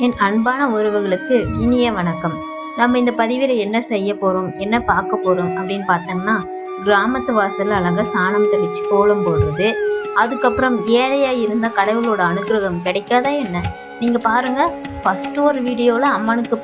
என் அன்பான உறவுகளுக்கு இனிய வணக்கம். நம்ம இந்த பதிவில் என்ன செய்ய போகிறோம், என்ன பார்க்க போகிறோம் அப்படின்னு பார்த்தோம்னா, கிராமத்து வாசலில் அழகாக சாணம் தெளித்து கோலம் போடுறது. அதுக்கப்புறம் ஏழையாக இருந்த கடவுளோட அனுகிரகம் கிடைக்காதா என்ன? நீங்கள் பாருங்கள், ஃபஸ்ட்டு ஒரு வீடியோவில் அம்மனுக்கு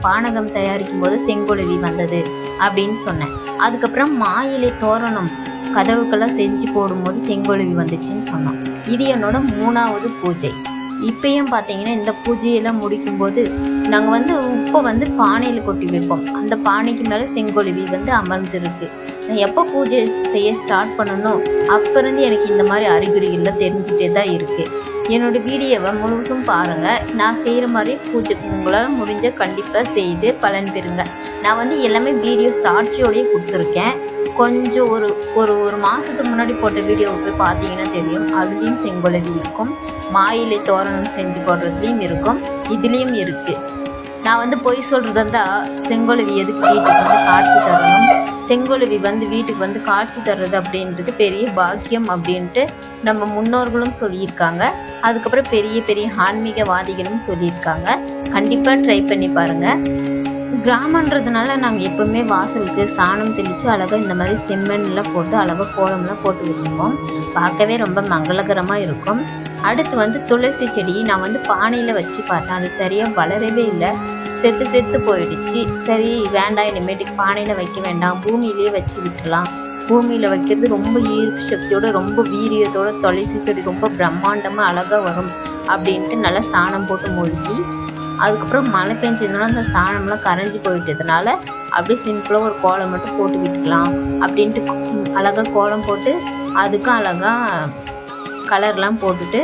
பானகம் தயாரிக்கும் போது செங்கொழுவி வந்தது அப்படின்னு சொன்னேன். அதுக்கப்புறம் மாயிலை தோரணம் கதவுக்கெல்லாம் செஞ்சு போடும்போது செங்கொழுவி வந்துச்சுன்னு சொன்னோம். இது என்னோட 3வது பூஜை. இப்பயும் பார்த்தீங்கன்னா இந்த பூஜையெல்லாம் முடிக்கும்போது நாங்கள் உப்பை பானையில் கொட்டி வைப்போம். அந்த பானைக்கு மேலே செங்கொழுவி அமர்ந்துருக்கு. நான் எப்போ பூஜை செய்ய ஸ்டார்ட் பண்ணணும் அப்போ இருந்து எனக்கு இந்த மாதிரி அறிகுறிகள்லாம் தெரிஞ்சுட்டே தான் இருக்குது. என்னோடய வீடியோவை முழுசும் பாருங்கள். நான் செய்கிற மாதிரி பூஜை உங்களால் முடிஞ்ச கண்டிப்பாக செய்து பலன் பெறுங்க. நான் எல்லாமே வீடியோ சாட்சியோடையே கொடுத்துருக்கேன். கொஞ்சம் ஒரு ஒரு ஒரு மாதத்துக்கு முன்னாடி போட்ட வீடியோவை போய் பார்த்தீங்கன்னா தெரியும். அதுலேயும் செங்கொழுவி இருக்கும், மாயிலை தோரணம் செஞ்சு போடுறதுலேயும் இருக்கும், இதுலேயும் இருக்குது. நான் பொய் சொல்கிறது இருந்தால் செங்கொழுவி எதுக்கு வீட்டுக்கு காட்சி தரணும், செங்கொழுவி வீட்டுக்கு காட்சி தர்றது அப்படின்றது பெரிய பாக்கியம் அப்படின்ட்டு நம்ம முன்னோர்களும் சொல்லியிருக்காங்க. அதுக்கப்புறம் பெரிய பெரிய ஆன்மீகவாதிகளும் சொல்லியிருக்காங்க. கண்டிப்பாக ட்ரை பண்ணி பாருங்கள். கிராமன்றதுனால நாங்கள் எப்போவுமே வாசலுக்கு சாணம் தெளித்து அழகாக இந்த மாதிரி செம்மண்லாம் போட்டு அழகாக கோலம்லாம் போட்டு வச்சுப்போம். பார்க்கவே ரொம்ப மங்களகரமாக இருக்கும். அடுத்து துளசி செடி நான் பானையில் வச்சு பார்த்தேன். அது சரியாக வளரவே இல்லை, செத்து போயிடுச்சு. சரி வேண்டாம், இனிமேட்டுக்கு பானையில் வைக்க வேண்டாம், பூமியிலேயே வச்சு விட்டுலாம். பூமியில் வைக்கிறது ரொம்ப ஈர்ப்பு சக்தியோட ரொம்ப வீரியத்தோட துளசி செடி ரொம்ப பிரம்மாண்டமாக அழகாக வரும் அப்படின்ட்டு நல்லா சாணம் போட்டு மூழ்கி, அதுக்கப்புறம் மழை பெஞ்சதுனால அந்த சாணம்லாம் கரைஞ்சி போயிட்டதுனால அப்படியே சிம்பிளாக ஒரு கோலம் மட்டும் போட்டு விட்டுக்கலாம் அப்படின்ட்டு அழகாக கோலம் போட்டு அதுக்கும் அழகாக கலர்லாம் போட்டுட்டு,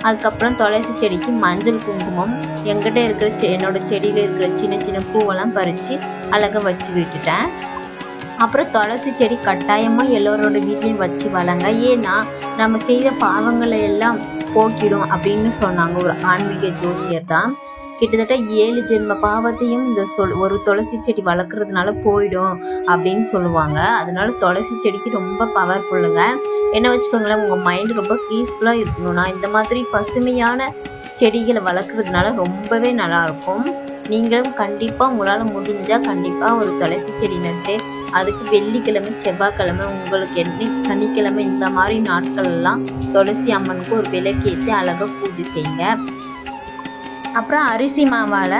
அதுக்கப்புறம் துளசி செடிக்கு மஞ்சள் குங்குமம் எங்கிட்ட இருக்கிற என்னோடய செடியில் இருக்கிற சின்ன சின்ன பூவெல்லாம் பறித்து அழகாக வச்சு விட்டுட்டேன். அப்புறம் துளசி செடி கட்டாயமாக எல்லோரோட வீட்லேயும் வச்சு வளங்க. ஏன்னா நம்ம செய்த பாவங்களை எல்லாம் போக்கிடும் அப்படின்னு சொன்னாங்க ஒரு ஆன்மீக ஜோசியர் தான். கிட்டத்தட்ட 7 ஜென்ம பாவத்தையும் இந்த ஒரு துளசி செடி வளர்க்குறதுனால போயிடும் அப்படின்னு சொல்லுவாங்க. அதனால துளசி செடிக்கு ரொம்ப பவர்ஃபுல்லுங்க. என்ன வச்சுக்கோங்களேன், உங்கள் மைண்டு ரொம்ப பீஸ்ஃபுல்லாக இருக்கணும்னா இந்த மாதிரி பசுமையான செடிகளை வளர்க்குறதுனால ரொம்பவே நல்லாயிருக்கும். நீங்களும் கண்டிப்பாக உங்களால் முடிஞ்சால் கண்டிப்பாக ஒரு துளசி செடி நட்டு அதுக்கு வெள்ளிக்கிழமை செவ்வாய்க்கிழமை உங்களுக்கு சனிக்கிழமை இந்த மாதிரி நாட்கள்லாம் துளசி அம்மனுக்கு ஒரு விளக்கேற்றி அழகாக பூஜை செய்யுங்க. அப்புறம் அரிசி மாவால்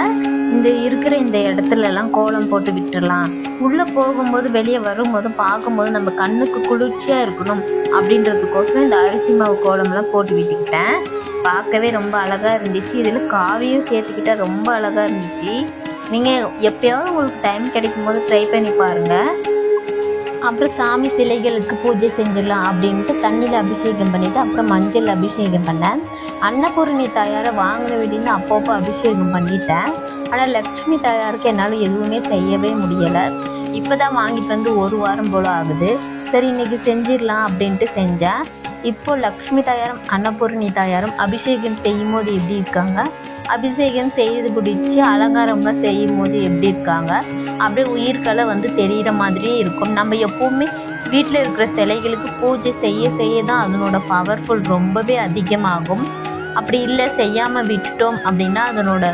இருக்கிற இந்த இடத்துலலாம் கோலம் போட்டு விட்டுடலாம். உள்ளே போகும்போது வெளியே வரும்போது பார்க்கும்போது நம்ம கண்ணுக்கு குளிர்ச்சியாக இருக்கணும் அப்படின்றதுக்கோசரம் இந்த அரிசி மாவு கோலம்லாம் போட்டு விட்டுக்கிட்டேன். பார்க்கவே ரொம்ப அழகாக இருந்துச்சு. இதில் காவியும் சேர்த்துக்கிட்டால் ரொம்ப அழகாக இருந்துச்சு. நீங்கள் எப்போயாவது உங்களுக்கு டைம் கிடைக்கும் போது ட்ரை பண்ணி பாருங்கள். அப்புறம் சாமி சிலைகளுக்கு பூஜை செஞ்சிடலாம் அப்படின்ட்டு தண்ணியில் அபிஷேகம் பண்ணிவிட்டு அப்புறம் மஞ்சள் அபிஷேகம் பண்ணேன். அன்னபூரணி தாயாரை வாங்கின வீட்டின்னு அப்பப்போ அபிஷேகம் பண்ணிட்டேன். ஆனால் லக்ஷ்மி தாயாருக்கு என்னால் எதுவுமே செய்யவே முடியலை. இப்போ தான் வாங்கிட்டு 1 வாரம் போல் ஆகுது. சரி இன்றைக்கி செஞ்சிடலாம் அப்படின்ட்டு செஞ்சேன். இப்போது லக்ஷ்மி தாயாரும் அன்னபூரணி தாயாரும் அபிஷேகம் செய்யும் போது எப்படி இருக்காங்க, அபிஷேகம் செய்து பிடிச்சி அலங்காரம்லாம் செய்யும் போது எப்படி இருக்காங்க, அப்படியே உயிர்களை தெரிகிற மாதிரியே இருக்கும். நம்ம எப்போவுமே வீட்டில் இருக்கிற சிலைகளுக்கு பூஜை செய்ய தான் அதனோட பவர்ஃபுல் ரொம்பவே அதிகமாகும். அப்படி இல்லை செய்யாமல் விட்டுட்டோம் அப்படின்னா அதனோட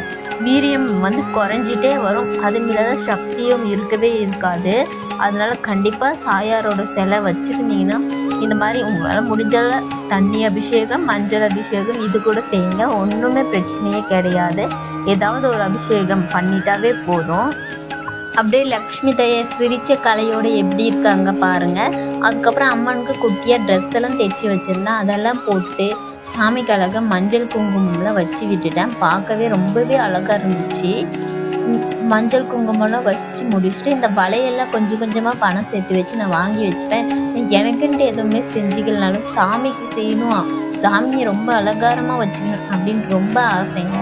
வீரியம் குறைஞ்சிட்டே வரும். அது மீதான சக்தியும் இருக்கவே இருக்காது. அதனால் கண்டிப்பாக சாயாரோட சிலை வச்சுருந்தீங்கன்னா இந்த மாதிரி உங்களால் முடிஞ்சால தண்ணி அபிஷேகம் மஞ்சள் அபிஷேகம் இது கூட செய்யுங்க. ஒன்றுமே பிரச்சனையே கிடையாது. ஏதாவது ஒரு அபிஷேகம் பண்ணிட்டாவே போதும். அப்படியே லக்ஷ்மி தாயார் சிரித்த கலையோடு எப்படி இருக்காங்க பாருங்கள். அதுக்கப்புறம் அம்மனுக்கு குட்டியாக ட்ரெஸ் எல்லாம் தைச்சி வச்சுருந்தேன். அதெல்லாம் போட்டு சாமிக்கு அழகாக மஞ்சள் குங்குமம்லாம் வச்சு விட்டுட்டேன். பார்க்கவே ரொம்பவே அழகாக இருந்துச்சு. மஞ்சள் குங்குமம்லாம் வச்சு முடிச்சுட்டு இந்த வலையெல்லாம் கொஞ்சம் கொஞ்சமாக பணம் சேர்த்து வச்சு நான் வாங்கி வச்சுப்பேன். எனக்குன்ட்டு எதுவுமே செஞ்சுக்கலனாலும் சாமிக்கு செய்யணும், சாமியை ரொம்ப அலங்காரமாக வச்சுக்கணும் அப்படின்னு ரொம்ப ஆசைங்க.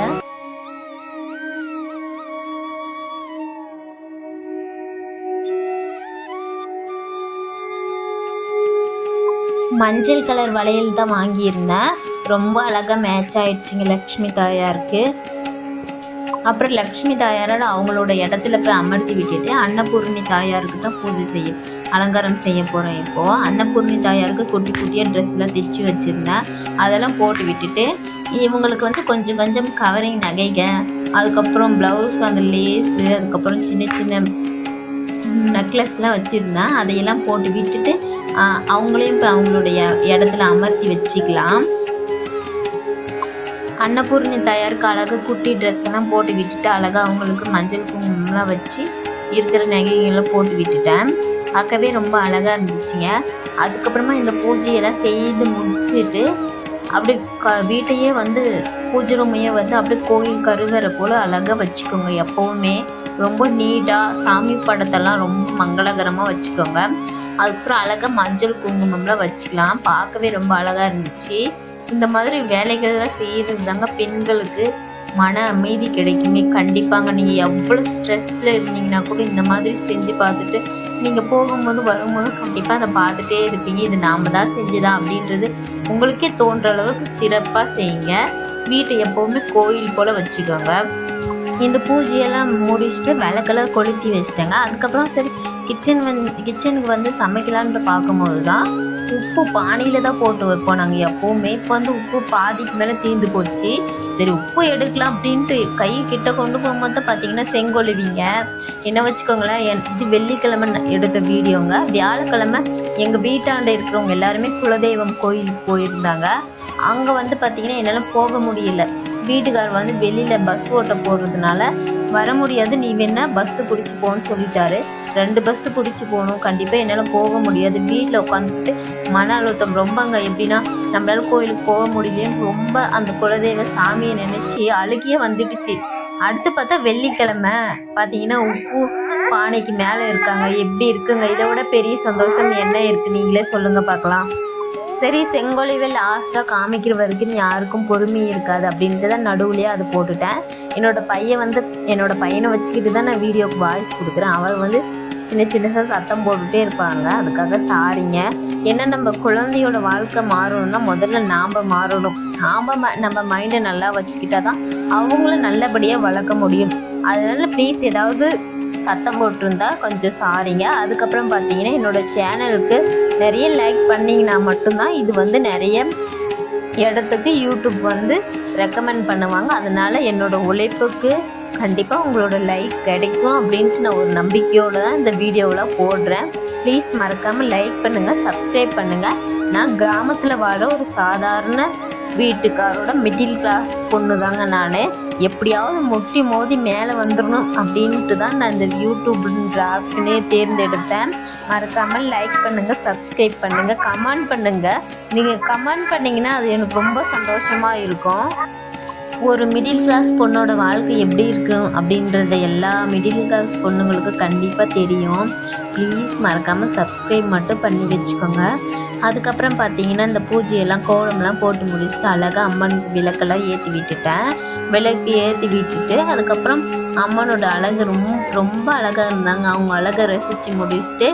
மஞ்சள் கலர் வளையல் தான் வாங்கியிருந்தேன். ரொம்ப அழகாக மேட்ச் ஆகிடுச்சிங்க லக்ஷ்மி தாயாருக்கு. அப்புறம் லக்ஷ்மி தாயாரோட அவங்களோட இடத்துல போய் அமர்த்தி விட்டுட்டு அன்னபூர்ணி தாயாருக்கு தான் பூஜை அலங்காரம் செய்ய போகிறேன். இப்போது அன்னபூர்ணி தாயாருக்கு குட்டி குட்டியாக ட்ரெஸ்லாம் தைச்சி வச்சுருந்தேன். அதெல்லாம் போட்டு விட்டுட்டு இவங்களுக்கு வந்து கொஞ்சம் கொஞ்சம் கவரிங் நகைக, அதுக்கப்புறம் ப்ளவுஸ் அந்த லேஸு, அதுக்கப்புறம் சின்ன சின்ன நெக்லஸ்லாம் வச்சுருந்தேன். அதையெல்லாம் போட்டு விட்டுட்டு அவங்களையும் இப்போ அவங்களுடைய இடத்துல அமர்த்தி வச்சுக்கலாம். அன்னபூர்ணி தயாருக்கு அழகா குட்டி ட்ரெஸ் எல்லாம் போட்டு விட்டுட்டு அழகா அவங்களுக்கு மஞ்சள் குங்குமம்லாம் வச்சு இருக்கிற நகைகளை போட்டு விட்டுட்டேன். பார்க்கவே ரொம்ப அழகாக இருந்துச்சுங்க. அதுக்கப்புறமா இந்த பூஜையெல்லாம் செய்து முடிச்சுட்டு அப்படி வீட்டையே வந்து பூஜை ரூமையே வந்து அப்படியே கோயில் கருவறை போல் அழகாக வச்சுக்கோங்க. எப்போவுமே ரொம்ப நீட்டாக சாமி படத்தெல்லாம் ரொம்ப மங்களகரமாக வச்சுக்கோங்க. அதுக்கப்புறம் அழகாக மஞ்சள் குங்குமம்லாம் வச்சுக்கலாம். பார்க்கவே ரொம்ப அழகாக இருந்துச்சு. இந்த மாதிரி வேலைகள்லாம் செய்கிறது தாங்க பெண்களுக்கு மன அமைதி கிடைக்குமே. கண்டிப்பாங்க. நீங்கள் எவ்வளோ ஸ்ட்ரெஸ்ஸில் இருந்தீங்கன்னா கூட இந்த மாதிரி செஞ்சு பார்த்துட்டு நீங்கள் போகும்போது வரும்போது கண்டிப்பாக அதை பார்த்துட்டே இருப்பீங்க. இது நாம் தான் செஞ்சுதான் அப்படின்றது உங்களுக்கே தோன்ற அளவுக்கு சிறப்பாக செய்யுங்க. வீட்டை எப்போவுமே கோயில் போல் வச்சுக்கோங்க. இந்த பூஜையெல்லாம் முடிச்சுட்டு விளக்கெல்லாம் கொளுத்தி வச்சிட்டேங்க. அதுக்கப்புறம் சரி கிச்சனுக்கு வந்து சமைக்கலான்னு பார்க்கும்போது தான் உப்பு பானையில் தான் போட்டு வைப்போம் நாங்கள் எப்போவுமே. இப்போ வந்து உப்பு பாதிக்கு மேலே தீர்ந்து போச்சு. சரி உப்பு எடுக்கலாம் அப்படின்ட்டு கை கிட்ட கொண்டு போகும்போது தான் பார்த்தீங்கன்னா செங்கொழுவிங்க. என்ன வச்சுக்கோங்களேன், இது வெள்ளிக்கிழமை எடுத்த வீடியோங்க. வியாழக்கிழமை எங்கள் வீட்டாண்ட இருக்கிறவங்க எல்லாருமே குலதெய்வம் கோயிலுக்கு போயிருந்தாங்க. அங்கே வந்து பார்த்திங்கன்னா என்னால் போக முடியல. வீட்டுக்கார் வந்து வெளியில் பஸ் ஓட்ட போடுறதுனால வர முடியாது, நீ வேணா பஸ்ஸு பிடிச்சி போகணுன்னு சொல்லிட்டாரு. 2 பஸ்ஸு பிடிச்சி போகணும். கண்டிப்பாக என்னால் போக முடியாது. வீட்டில் உட்காந்துட்டு மன அழுத்தம் ரொம்பங்க. எப்படின்னா நம்மளால கோயிலுக்கு போக முடியலேன்னு ரொம்ப அந்த குலதெய்வ சாமியை நினச்சி அழுகியே வந்துடுச்சு. அடுத்து பார்த்தா வெள்ளிக்கிழமை பார்த்தீங்கன்னா உப்பு பானைக்கு மேலே இருக்காங்க. எப்படி இருக்குங்க? இதை விட பெரிய சந்தோஷம் என்ன இருக்குது? நீங்களே சொல்லுங்கள் பார்க்கலாம். சரி செங்கொழிவை லாஸ்ட்டாக காமிக்கிற வரைக்கும் யாருக்கும் பொறுமை இருக்காது அப்படின்ட்டு தான் நடுவுலையே அது போட்டுட்டேன். என்னோடய பையனை வச்சுக்கிட்டு தான் நான் வீடியோக்கு வாய்ஸ் கொடுக்குறேன். அவர் வந்து சின்ன சின்னதாக சத்தம் போட்டுகிட்டே இருப்பாங்க. அதுக்காக சாரிங்க. ஏன்னா நம்ம குழந்தையோட வாழ்க்கை மாறணும்னா முதல்ல நாம் மாறணும். நம்ம மைண்டை நல்லா வச்சுக்கிட்டா தான் அவங்கள நல்லபடியாக வளர்க்க முடியும். அதனால் ப்ளீஸ் ஏதாவது சத்தம் போட்டிருந்தா கொஞ்சம் சாரிங்க. அதுக்கப்புறம் பார்த்தீங்கன்னா என்னோடய சேனலுக்கு நிறைய லைக் பண்ணிங்கன்னா மட்டும்தான் இது வந்து நிறைய இடத்துக்கு யூடியூப் வந்து ரெக்கமெண்ட் பண்ணுவாங்க. அதனால் என்னோடய உழைப்புக்கு கண்டிப்பாக உங்களோட லைக் கிடைக்கும் அப்படின்ட்டு நான் ஒரு நம்பிக்கையோடு தான் இந்த வீடியோவில் போடுறேன். ப்ளீஸ் மறக்காமல் லைக் பண்ணுங்கள், சப்ஸ்கிரைப் பண்ணுங்கள். நான் கிராமத்தில் வாழ ஒரு சாதாரண வீட்டுக்காரோட மிடில் கிளாஸ் பொண்ணு தாங்க. நான் எப்படியாவது முட்டி மோதி மேலே வந்துடணும் அப்படின்ட்டு தான் நான் இந்த யூடியூப்ன்ற ஆப்ஷனே தேர்ந்தெடுத்தேன். மறக்காமல் லைக் பண்ணுங்கள், சப்ஸ்கிரைப் பண்ணுங்கள், கமெண்ட் பண்ணுங்கள். நீங்கள் கமெண்ட் பண்ணிங்கன்னா அது எனக்கு ரொம்ப சந்தோஷமாக இருக்கும். ஒரு மிடில் கிளாஸ் பொண்ணோட வாழ்க்கை எப்படி இருக்கும் அப்படின்றத எல்லா மிடில் கிளாஸ் பொண்ணுங்களுக்கு கண்டிப்பாக தெரியும். ப்ளீஸ் மறக்காமல் சப்ஸ்கிரைப் மட்டும் பண்ணி வச்சுக்கோங்க. அதுக்கப்புறம் பார்த்தீங்கன்னா இந்த பூஜையெல்லாம் கோலம்லாம் போட்டு முடிச்சுட்டு அழகாக அம்மனுக்கு விளக்கெல்லாம் ஏற்றி விட்டுட்டேன். விளக்கு ஏற்றி விட்டுட்டு அதுக்கப்புறம் அம்மனோட அழகு ரொம்ப அழகாக இருந்தாங்க. அவங்க அழகை ரசித்து முடிச்சுட்டு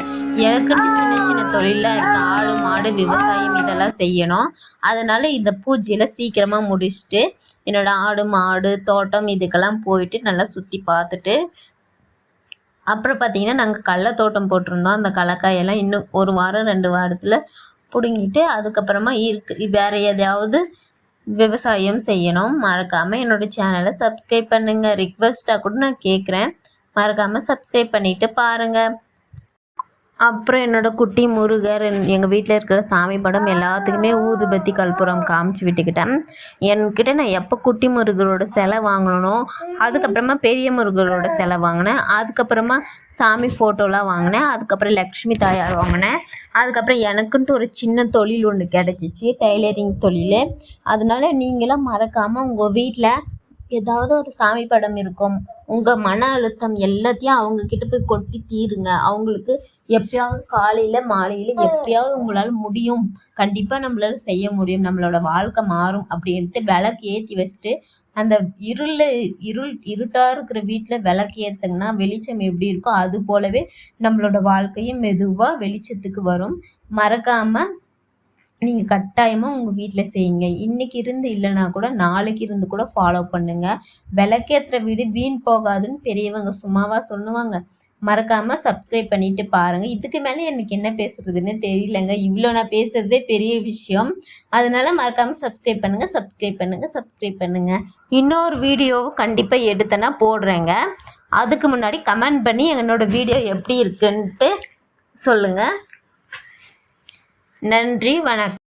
எனக்குன்னு சின்ன சின்ன தொழிலாக இருக்குது. ஆடு மாடு விவசாயம் இதெல்லாம் செய்யணும். அதனால் இந்த பூஜையில் சீக்கிரமாக முடிச்சுட்டு என்னோடய ஆடு மாடு தோட்டம் இதுக்கெல்லாம் போயிட்டு நல்லா சுற்றி பார்த்துட்டு அப்புறம் பார்த்திங்கன்னா நாங்கள் கடலை தோட்டம் போட்டிருந்தோம். அந்த கடலக்காயெல்லாம் இன்னும் 1 வாரம் 2 வாரத்தில் பிடுங்கிட்டு அதுக்கப்புறமா வேறு எதையாவது விவசாயம் செய்யணும். மறக்காமல் என்னோடய சேனலை சப்ஸ்கிரைப் பண்ணுங்கள். ரிக்வெஸ்ட்டாக கூட நான் கேட்குறேன். மறக்காமல் சப்ஸ்கிரைப் பண்ணிவிட்டு பாருங்கள். அப்புறம் என்னோடய குட்டி முருகர் எங்கள் வீட்டில் இருக்கிற சாமி படம் எல்லாத்துக்குமே ஊதுபத்தி கற்பூரம் காமிச்சு விட்டுக்கிட்டேன். என்கிட்ட நான் எப்போ குட்டி முருகரோட சிலை வாங்கணும், அதுக்கப்புறமா பெரிய முருகரோட சிலை வாங்கினேன், அதுக்கப்புறமா சாமி ஃபோட்டோலாம் வாங்கினேன், அதுக்கப்புறம் லக்ஷ்மி தாயார் வாங்கினேன். அதுக்கப்புறம் எனக்குன்ட்டு ஒரு சின்ன தொழில் ஒன்று கிடச்சிச்சு, டைலரிங் தொழில். அதனால நீங்களாம் மறக்காமல் உங்கள் வீட்டில் ஏதாவது ஒரு சாமி படம் இருக்கும், உங்கள் மன அழுத்தம் எல்லாத்தையும் அவங்கக்கிட்ட போய் கொட்டி தீருங்க. அவங்களுக்கு எப்பயாவது காலையில் மாலையில் எப்பயாவது உங்களால் முடியும், கண்டிப்பாக நம்மளால செய்ய முடியும், நம்மளோட வாழ்க்கை மாறும் அப்படின்ட்டு விளக்கு ஏற்றி வச்சுட்டு அந்த இருட்டாக இருக்கிற வீட்டில் விளக்கு ஏற்றுங்கன்னா வெளிச்சம் எப்படி இருக்கோ அது போலவே நம்மளோட வாழ்க்கையும் மெதுவாக வெளிச்சத்துக்கு வரும். மறக்காமல் நீங்கள் கட்டாயமாக உங்கள் வீட்டில் செய்யுங்க. இன்றைக்கி இருந்து இல்லைனா கூட நாளைக்கு இருந்து கூட ஃபாலோ பண்ணுங்கள். விளக்கேற்றுற வீடு வீண் போகாதுன்னு பெரியவங்க சும்மாவாக சொல்லுவாங்க. மறக்காமல் சப்ஸ்கிரைப் பண்ணிட்டு பாருங்கள். இதுக்கு மேலே எனக்கு என்ன பேசுறதுன்னு தெரியலங்க. இவ்வளோ நான் பேசுகிறதே பெரிய விஷயம். அதனால மறக்காமல் சப்ஸ்கிரைப் பண்ணுங்கள். இன்னொரு வீடியோவும் கண்டிப்பாக எடுத்தேன்னா போடுறேங்க. அதுக்கு முன்னாடி கமெண்ட் பண்ணி என்னோடய வீடியோ எப்படி இருக்குன்ட்டு சொல்லுங்கள். நன்றி, வணக்கம்.